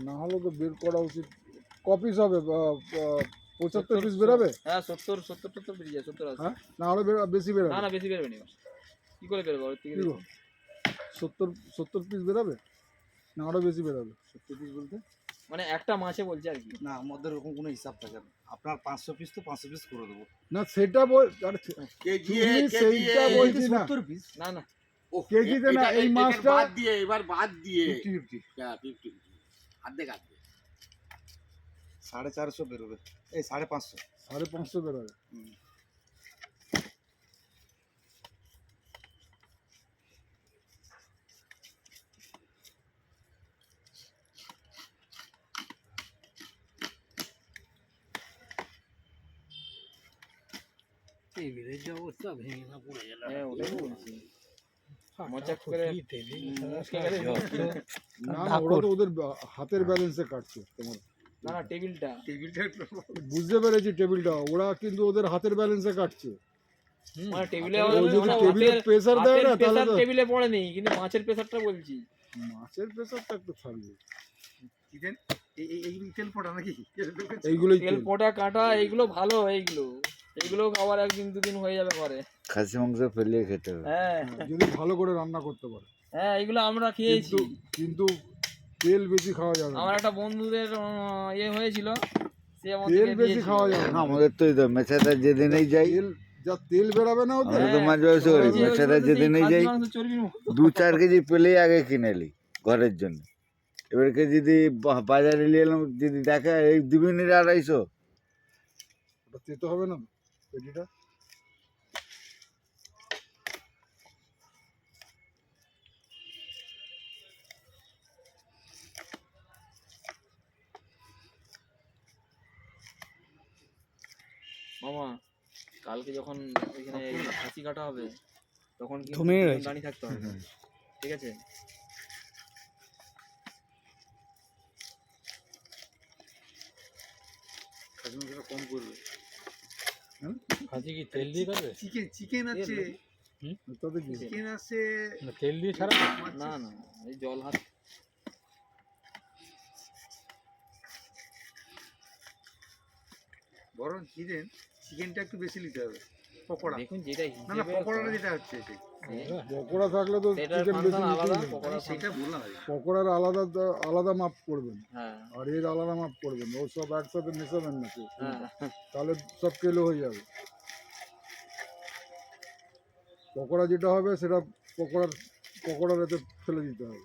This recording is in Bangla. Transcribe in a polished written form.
না হলে তো বের করা উচিত। ক পিস হবে? 75 পিস বেরোবে? হ্যাঁ 70 বেরিয়ে যায়, 70 আছে। হ্যাঁ, না হলে বেশি বেরোবে? না বেশি বেরোবে না। কি করে বেরোবে ওর থেকে? 70 পিস বেরোবে না আরো বেশি বেরোবে? 70 পিস বলতে মানে একটা মাছে বলছে আর কি। না আমাদের ওরকম কোনো হিসাব থাকে না। আপনার 500 পিস তো 500 পিস করে দেবো। না সেটা বল, কেজি সেইটা বলছি না। 70 পিস না কেজিতে না, এই মাছটা বাদ দিয়ে, এবার বাদ দিয়ে 50 হ্যাঁ 50 অর্ধেক 450 বেরোবে, এই 550। 550 বেরোবে। টেবিলের যে অবস্থা ভেঙে না পড়ে গেল। হ্যাঁ ওটাই বলছি। মজা করে মুশকে গেলে না না, ওরা তো ওদের হাতের ব্যালেন্সে কাটছে তোমার। না টেবিলটা বুঝতে পেরেছি টেবিলটা, ওরা কিন্তু ওদের হাতের ব্যালেন্সে কাটছে। মানে টেবিলে টেবিলের প্রেসার দেয় না তাহলে তো টেবিলে পড়ে নেই, কিন্তু মাছের প্রেসারটা বলছি। মাছের প্রেসারটা একটু থাকবে। এই তেল পড়া নাকি? এইগুলোই তেল পোটা কাটা এইগুলো ভালো, এইগুলো আবার একদিন দুদিন হয়ে যাবে ঘরে। খাসি মাংস ফেলিয়ে খেতে হবে। হ্যাঁ যদি ভালো করে রান্না করতে পারে। হ্যাঁ এইগুলো আমরা খেয়েছি, কিন্তু তেল বেশি খাওয়া যাবে না। আমার একটা বন্ধুদের হয়েছিল, সে তেল বেশি খাওয়া যাবে না। আমাদের তো এই তো মেছাদা যেদিনেই যাই, তেল যা তেল বেরাবে না ওতে। আমরা তো মাঝে মাঝে করি, মেছাদা যেদিনেই যাই 2-4 কেজি পেলেই আগে কিনে নিই ঘরের জন্য। এবারকে যদি বাজারে নিয়ে এলাম, যদি দেখে এই 2 মিনিট 250, ওটা তেতে হবে না পেটিটা। মামা কালকে যখন ওইখানে খাসি কাটা হবে তখন কিন্তু দাঁড়িয়ে থাকতে হবে, ঠিক আছে? কম করবে। খাসি কি তেল দিয়ে করবে? চিকেন আছে, তাতে কি চিকেন আছে, না তেল দিয়ে ছাড়া? না এই জল হাত বরং চিকেনটা একটু বেশি নিতে হবে। পকোড়া দেখুন যেটা না পকোড়াটা যেটা হচ্ছে পকোড়া থাকলে তো চিকেন বেশি আলাদা, নিতেই হবে। পকোড়া সেটা বললাম। পকোড়ার আলাদা মাপ করবেন, হ্যাঁ আর এর আলাদা মাপ করবেন, ও সব একসাথে মেশাবেন নাকি? হ্যাঁ তাহলে সব কেলো হয়ে যাবে। পকোড়া যেটা হবে সেটা পকোড়ার এতে ফেলে দিতে হবে।